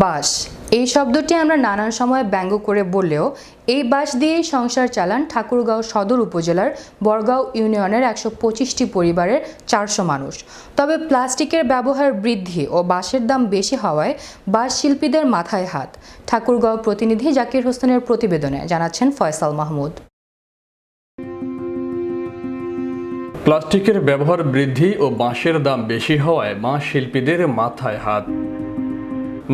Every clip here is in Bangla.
বাঁশ এই শব্দটি আমরা নানান সময় ব্যঙ্গ করে বললেও এই বাঁশ দিয়েই সংসার চালান ঠাকুরগাঁও সদর উপজেলার বড়গাঁও ইউনিয়নের ১২৫টি পরিবারের ৪০০ মানুষ। তবে প্লাস্টিকের ব্যবহার বৃদ্ধি ও বাঁশের দাম বেশি হওয়ায় বাঁশ শিল্পীদের মাথায় হাত। ঠাকুরগাঁও প্রতিনিধি জাকির হোসেনের প্রতিবেদনে জানাচ্ছেন ফয়সাল মাহমুদ। প্লাস্টিকের ব্যবহার বৃদ্ধি ও বাঁশের দাম বেশি হওয়ায় বাঁশ শিল্পীদের মাথায় হাত।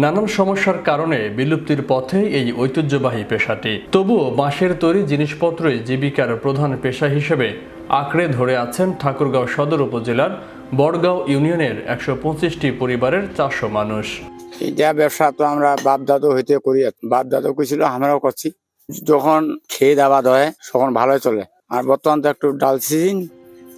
নানান সমস্যার কারণে বিলুপ্তির পথে এই ঐতিহ্যবাহী পেশাটি। তবুও বাঁশের তৈরি জিনিসপত্রই জীবিকার প্রধান পেশা হিসেবে আঁকড়ে ধরে আছেন ঠাকুরগাঁও সদর উপজেলার বড়গাঁও ইউনিয়নের ১২৫টি পরিবারের ৪০০ মানুষ। এটা ব্যবসা তো আমরা বাপ দাদু হইতে করি, বাপ দাদু করেছিল, আমরাও করছি। যখন খেয়ে আবাদ হয় তখন ভালোই চলে, আর বর্তমান তো একটু ডাল সিজন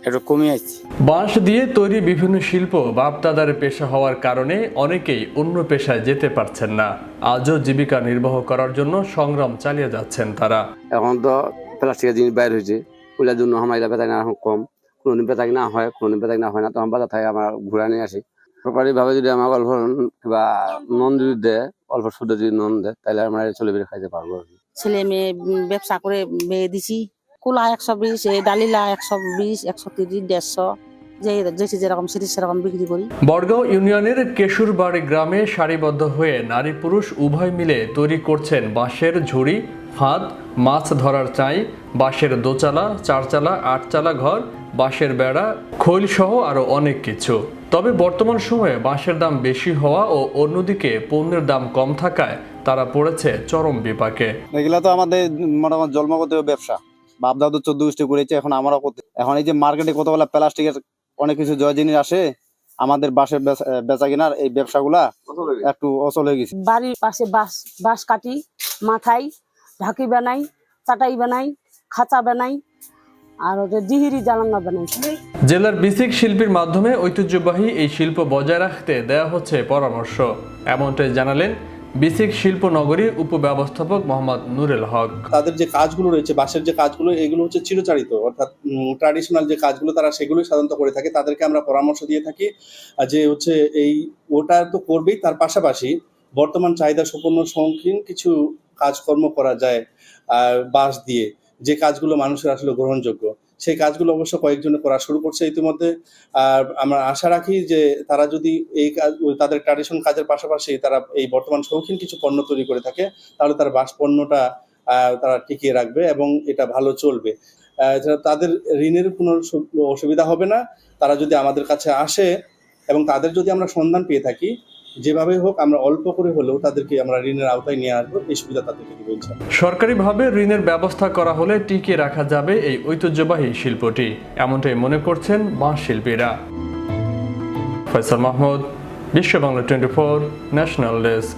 একটু কমে যাচ্ছে। বাঁশ দিয়ে তৈরি বিভিন্ন শিল্প বাপ-দাদার পেশা হওয়ার কারণে অনেকেই অন্য পেশায় যেতে পারছেন না। আজও জীবিকা নির্বাহ করার জন্য সংগ্রাম চালিয়ে যাচ্ছেন তারা। এখন তো প্লাস্টিকের জিনিস বাইর হয়েছে, ওইটার জন্য আমার বেতাক না এখন কম, কোনোদিন বেতাক না হয়, কোনোদিন বেতাক না হয় না, তখন বাজার থেকে আমরা ঘুরে নিয়ে আসি। সরকারিভাবে যদি আমার অল্প বা নন যদি দেয়, অল্প সুদে যদি নন দেয়, তাহলে আমরা চলে বেরিয়ে খাইতে পারবো। ছেলে মেয়ে ব্যবসা করে মেয়ে দিছি। কুলা ১২০, ডালিলা ১২০, ১৩০, ১৫০, যেরকম সিরিজ সেরকম বিক্রি করি। বড়গাঁও ইউনিয়নের কেশুরবাড়ি গ্রামে সারিবদ্ধ হয়ে নারী পুরুষ উভয় মিলে তৈরি করছেন বাঁশের ঝুড়ি, ফাঁদ, মাছ ধরার চাই, বাঁশের দোচালা, চারচালা, আটচালা ঘর, বাঁশের বেড়া, খৈল সহ আরো অনেক কিছু। তবে বর্তমান সময়ে বাঁশের দাম বেশি হওয়া ও অন্যদিকে পণ্যের দাম কম থাকায় তারা পড়েছে চরম বিপাকে। এগুলা তো আমাদের মোটামুটি জন্মগত ব্যবসা, বাপ দাদু ১৪ করেছে, এখন আমরাও করতে। এখন এই যে মার্কেটে কতগুলা প্লাস্টিকের অনেক কিছু জয় জিনিস আসে, আমাদের বাঁশের বেচা কেনার এই ব্যবসাগুলা একটু অচল হয়ে গেছে। বাড়ির পাশে বাঁশ কাটি, মাথায় ঢাকি বানাই, চাটাই বানাই, খাঁচা বানাই, আর জিহিরি জালাঙ্গা বানাই। জেলার বিসিক শিল্পীর মাধ্যমে ঐতিহ্যবাহী এই শিল্প বজায় রাখতে দেয়া হচ্ছে পরামর্শ, এমনটাই জানালেন বিসিক শিল্প নগরীর উপব্যবস্থাপক মোহাম্মদ নুরুল হক। তাদের যে কাজগুলো রয়েছে, বাঁশের যে কাজগুলো, এগুলো হচ্ছে চিরচারিত, অর্থাৎ ট্র্যাডিশনাল যে কাজগুলো তারা সেগুলোই সাধারণত করে থাকে। তাদেরকে আমরা পরামর্শ দিয়ে থাকি যে হচ্ছে ওটা তো করবেই, তার পাশাপাশি বর্তমান চাহিদা সম্পন্ন সংকীর্ণ কিছু কাজকর্ম করা যায় বাঁশ দিয়ে, যে কাজগুলো মানুষের আসলে গ্রহণযোগ্য। সেই কাজগুলো অবশ্য কয়েকজনে করা শুরু করছে ইতিমধ্যে। আর আমরা আশা রাখি যে তারা যদি এই কাজ, তাদের ট্র্যাডিশন কাজের পাশাপাশি তারা এই বর্তমান শৌখিন কিছু পণ্য তৈরি করে থাকে, তাহলে তার বাঁশ পণ্যটা তারা টিকিয়ে রাখবে এবং এটা ভালো চলবে। তাদের ঋণের কোনো অসুবিধা হবে না। তারা যদি আমাদের কাছে আসে এবং তাদের যদি আমরা সন্ধান পেয়ে থাকি, যেভাবে হোক আমরা অল্প করে হলেও তাদেরকে আমরা ঋণের আওতায় নিয়ে আসবো, এই সুবিধা তাদেরকে দিব ইনশাআল্লাহ। সরকারিভাবে ঋণের ব্যবস্থা করা হলে টিকিয়ে রাখা যাবে এই ঐতিহ্যবাহী শিল্পটি, এমনটাই মনে করছেন বাঁশ শিল্পীরা। ফয়সাল মাহমুদ, বিশ্ব বাংলা 24 ন্যাশনাল ডেস্ক।